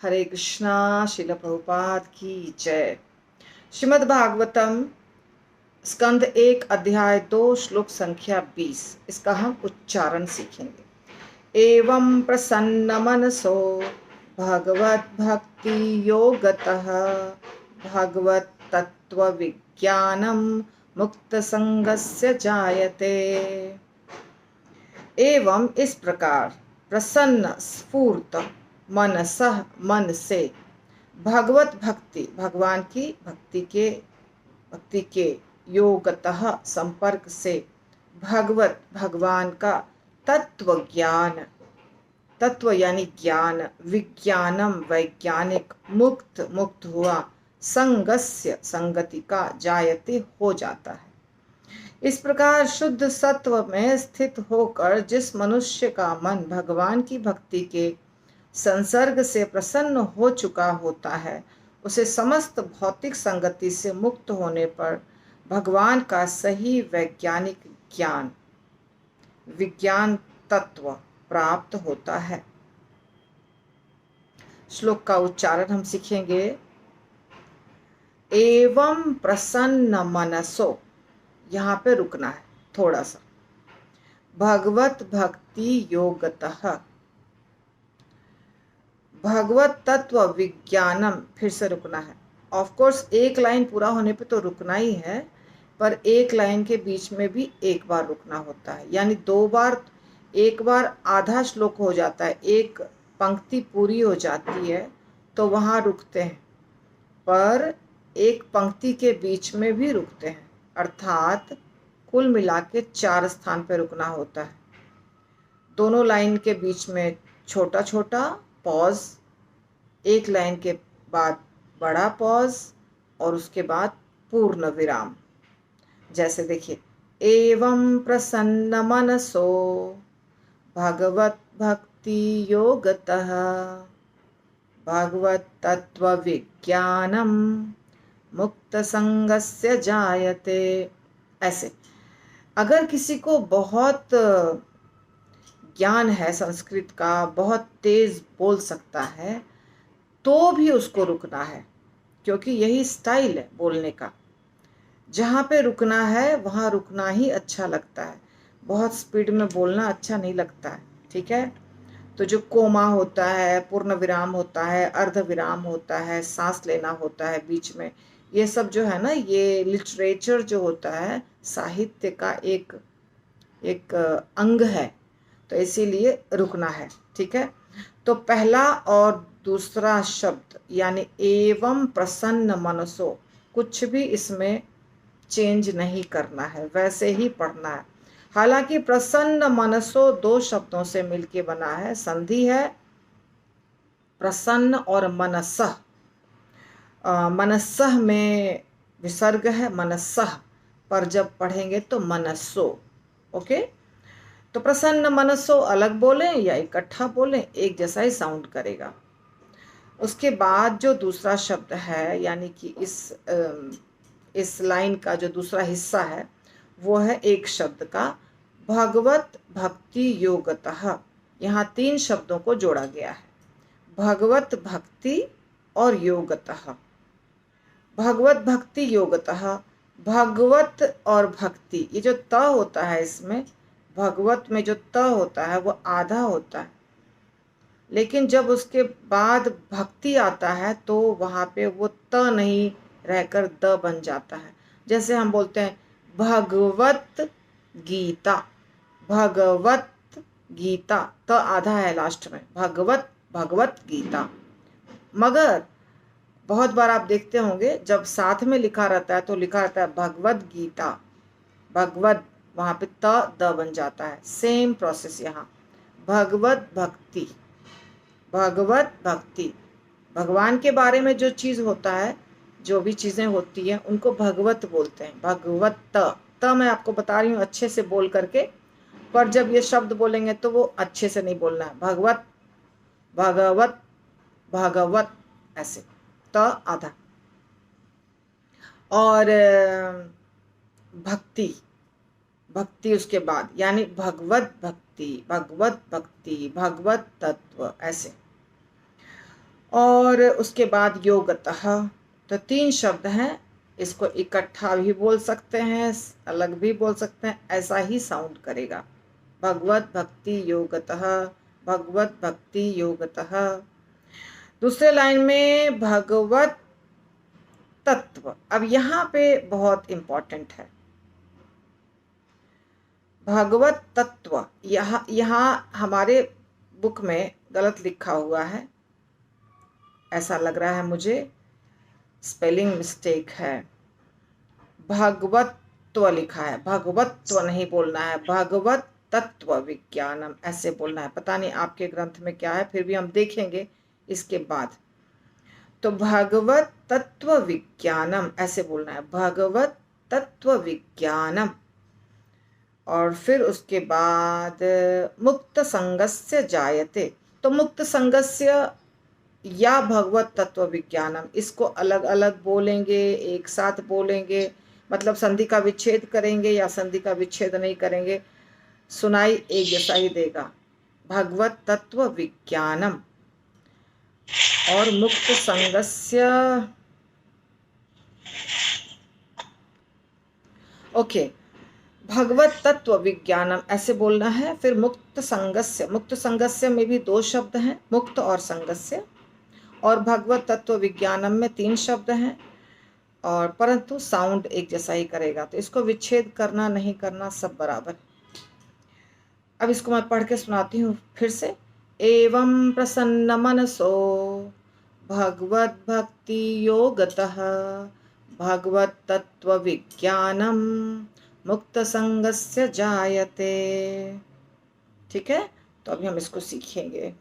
हरे कृष्णा। शिल प्रभुपाद की जय। श्रीमद् भागवतम स्कंद 1 अध्याय 2 श्लोक संख्या 20। इसका हम उच्चारण सीखेंगे। एवं प्रसन्न मनसो भगवत भक्ति योगतः भगवत तत्व विज्ञानम मुक्त संगस्य जायते। एवं इस प्रकार प्रसन्न स्फूर्त मनसः मन से भगवत भक्ति भगवान की भक्ति के योगतः संपर्क से भगवत भगवान का तत्व ज्ञान तत्व यानी ज्ञान विज्ञानम वैज्ञानिक मुक्त मुक्त हुआ संगस्य संगति का जायते हो जाता है। इस प्रकार शुद्ध सत्व में स्थित होकर जिस मनुष्य का मन भगवान की भक्ति के संसर्ग से प्रसन्न हो चुका होता है, उसे समस्त भौतिक संगति से मुक्त होने पर भगवान का सही वैज्ञानिक ज्ञान विज्ञान तत्व प्राप्त होता है। श्लोक का उच्चारण हम सीखेंगे। एवं प्रसन्न मनसो, यहाँ पे रुकना है थोड़ा सा। भगवत भक्ति योगतः भगवत तत्व विज्ञानम, फिर से रुकना है। ऑफ कोर्स एक लाइन पूरा होने पे तो रुकना ही है, पर एक लाइन के बीच में भी एक बार रुकना होता है, यानी 2 बार। एक बार आधा श्लोक हो जाता है, एक पंक्ति पूरी हो जाती है तो वहाँ रुकते हैं, पर एक पंक्ति के बीच में भी रुकते हैं, अर्थात कुल मिला के 4 स्थान पर रुकना होता है। दोनों लाइन के बीच में छोटा छोटा पॉज, एक लाइन के बाद बड़ा पॉज और उसके बाद पूर्ण विराम। जैसे देखिए, एवं प्रसन्न मनसो भगवत भक्ति योगतः भगवत तत्व विज्ञानम मुक्त संगस्य जायते। ऐसे अगर किसी को बहुत ज्ञान है संस्कृत का, बहुत तेज बोल सकता है, तो भी उसको रुकना है, क्योंकि यही स्टाइल है बोलने का। जहाँ पे रुकना है वहाँ रुकना ही अच्छा लगता है, बहुत स्पीड में बोलना अच्छा नहीं लगता है। ठीक है, तो जो कोमा होता है, पूर्ण विराम होता है, अर्ध विराम होता है, सांस लेना होता है बीच में, ये सब जो है ना, ये लिटरेचर जो होता है साहित्य का एक अंग है, तो इसीलिए रुकना है। ठीक है, तो पहला और दूसरा शब्द यानी एवं प्रसन्न मनसो, कुछ भी इसमें चेंज नहीं करना है, वैसे ही पढ़ना है। हालांकि प्रसन्न मनसो 2 शब्दों से मिलके बना है, संधि है प्रसन्न और मनसः। मनसः में विसर्ग है मनसः, पर जब पढ़ेंगे तो मनसो। ओके, तो प्रसन्न मनसो अलग बोलें या इकट्ठा बोलें, एक जैसा ही साउंड करेगा। उसके बाद जो दूसरा शब्द है, यानी कि इस लाइन का जो दूसरा हिस्सा है, वो है एक शब्द का भगवत भक्ति योगतः। यहाँ 3 शब्दों को जोड़ा गया है, भगवत भक्ति और योगतः। भगवत भक्ति योगतः, भगवत और भक्ति, ये जो त होता है इसमें, भगवत में जो त होता है वो आधा होता है, लेकिन जब उसके बाद भक्ति आता है तो वहाँ पे वो त नहीं रहकर द बन जाता है। जैसे हम बोलते हैं भगवत गीता, भगवत गीता, त आधा है लास्ट में, भगवत भगवत गीता। मगर बहुत बार आप देखते होंगे जब साथ में लिखा रहता है तो लिखा रहता है भगवत गीता, भगवत, वहाँ पे त द बन जाता है। सेम प्रोसेस यहाँ, भगवत भक्ति, भगवत भक्ति, भगवान के बारे में जो चीज़ होता है, जो भी चीज़ें होती हैं उनको भगवत बोलते हैं। भगवत त मैं आपको बता रही हूँ अच्छे से बोल करके, पर जब ये शब्द बोलेंगे तो वो अच्छे से नहीं बोलना है। भगवत भगवत भगवत, ऐसे त आधा। और भक्ति, भक्ति उसके बाद, यानी भगवत भक्ति, भगवत भक्ति, भगवत तत्व, ऐसे। और उसके बाद योगतः, तो 3 शब्द हैं। इसको इकट्ठा भी बोल सकते हैं, अलग भी बोल सकते हैं, ऐसा ही साउंड करेगा। भगवत भक्ति योगतः, भगवत भक्ति योगतः। दूसरे लाइन में भगवत तत्व। अब यहाँ पे बहुत इंपॉर्टेंट है, भगवत तत्व। यहाँ हमारे बुक में गलत लिखा हुआ है, ऐसा लग रहा है मुझे, स्पेलिंग मिस्टेक है। भगवत्व लिखा है, भगवत्व नहीं बोलना है, भगवत तत्व विज्ञानम ऐसे बोलना है। पता नहीं आपके ग्रंथ में क्या है, फिर भी हम देखेंगे इसके बाद। तो भगवत तत्व विज्ञानम ऐसे बोलना है, भगवत तत्व विज्ञानम। और फिर उसके बाद मुक्त संगस्य जायते, तो मुक्त संगस्य या भगवत तत्व विज्ञानम, इसको अलग अलग बोलेंगे, एक साथ बोलेंगे, मतलब संधि का विच्छेद करेंगे या संधि का विच्छेद नहीं करेंगे, सुनाई एक जैसा ही देगा। भगवत तत्व विज्ञानम और मुक्त संगस्य, ओके, भगवत तत्व विज्ञानम ऐसे बोलना है। फिर मुक्त संगस्य, मुक्त संगस्य में भी 2 शब्द हैं, मुक्त और संगस्य। और भगवत तत्व विज्ञानम में 3 शब्द हैं, और परंतु साउंड एक जैसा ही करेगा, तो इसको विच्छेद करना नहीं करना सब बराबर। अब इसको मैं पढ़ के सुनाती हूँ फिर से। एवं प्रसन्न मनसो भगवत भक्ति योगतः, भगवत तत्व विज्ञानम मुक्त संगस्य जायते। ठीक है, तो अभी हम इसको सीखेंगे।